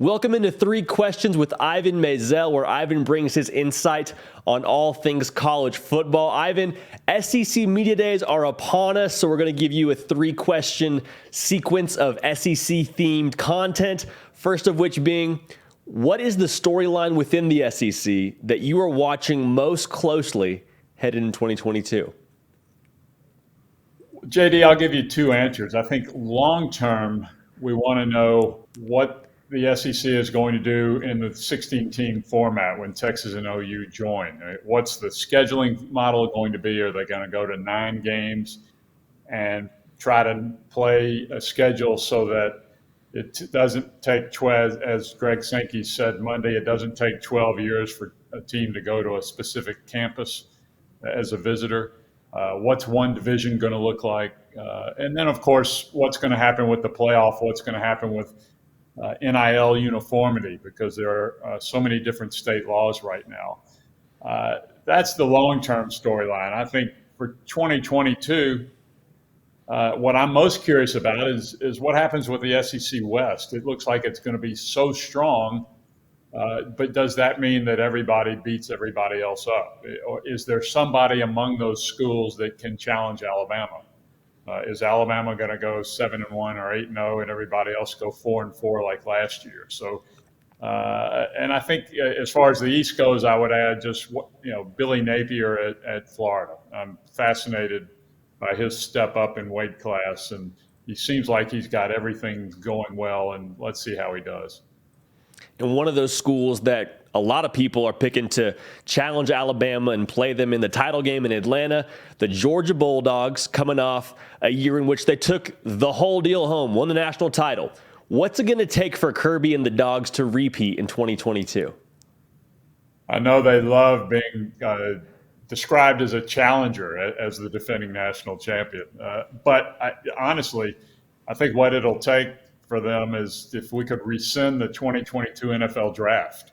Welcome into 3 Questions with Ivan Maisel, where Ivan brings his insight on all things college football. Ivan, SEC Media Days are upon us, so we're going to give you a 3-question sequence of SEC-themed content. First of which being, what is the storyline within the SEC that you are watching most closely headed in 2022? JD, I'll give you 2 answers. I think long-term, we want to know what the SEC is going to do in the 16-team format when Texas and OU join. What's the scheduling model going to be? Are they going to go to 9 games and try to play a schedule so that it doesn't take 12, as Greg Sankey said Monday, it doesn't take 12 years for a team to go to a specific campus as a visitor? What's one division going to look like? And then, of course, what's going to happen with the playoff? What's going to happen with NIL uniformity, because there are so many different state laws right now. That's the long-term storyline. I think for 2022, what I'm most curious about is what happens with the SEC West. It looks like it's going to be so strong, but does that mean that everybody beats everybody else up? Or is there somebody among those schools that can challenge Alabama? Is Alabama going to go 7-1 or 8-0, and everybody else go 4-4 like last year? So, and I think as far as the East goes, I would add just Billy Napier at Florida. I'm fascinated by his step up in weight class, and he seems like he's got everything going well. And let's see how he does. And one of those schools that a lot of people are picking to challenge Alabama and play them in the title game in Atlanta, the Georgia Bulldogs, coming off a year in which they took the whole deal home, won the national title. What's it going to take for Kirby and the Dogs to repeat in 2022? I know they love being described as a challenger, as the defending national champion. But honestly, I think what it'll take for them is if we could rescind the 2022 NFL draft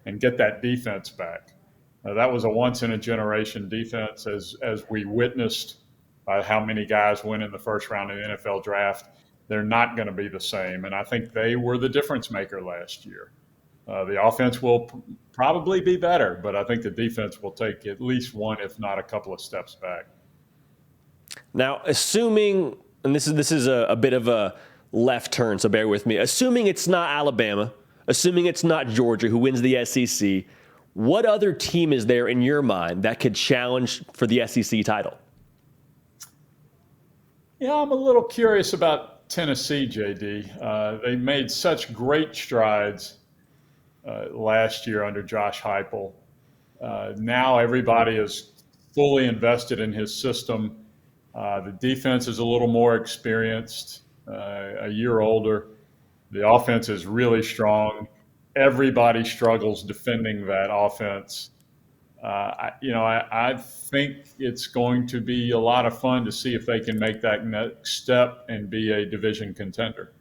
and get that defense back. That was a once-in-a-generation defense, as we witnessed by how many guys went in the first round of the NFL draft. They're not going to be the same, and I think they were the difference maker last year. The offense will probably be better, but I think the defense will take at least one, if not a couple of steps back. Now, assuming, and this is a bit of a left turn, so bear with me. Assuming it's not Alabama, assuming it's not Georgia who wins the SEC, what other team is there in your mind that could challenge for the SEC title? Yeah, I'm a little curious about Tennessee, JD. They made such great strides last year under Josh Heupel. Now everybody is fully invested in his system. The defense is a little more experienced, a year older. The offense is really strong. Everybody struggles defending that offense. I think it's going to be a lot of fun to see if they can make that next step and be a division contender.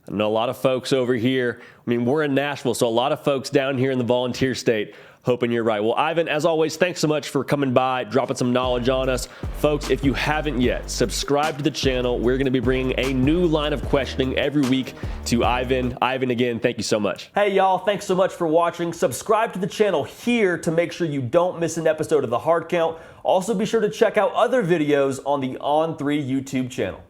I know a lot of folks over here. I mean, we're in Nashville, so a lot of folks down here in the Volunteer State hoping you're right. Well, Ivan, as always, thanks so much for coming by, dropping some knowledge on us. Folks, if you haven't yet, subscribe to the channel. We're going to be bringing a new line of questioning every week to Ivan. Ivan, again, thank you so much. Hey, y'all, thanks so much for watching. Subscribe to the channel here to make sure you don't miss an episode of The Hard Count. Also, be sure to check out other videos on the On3 YouTube channel.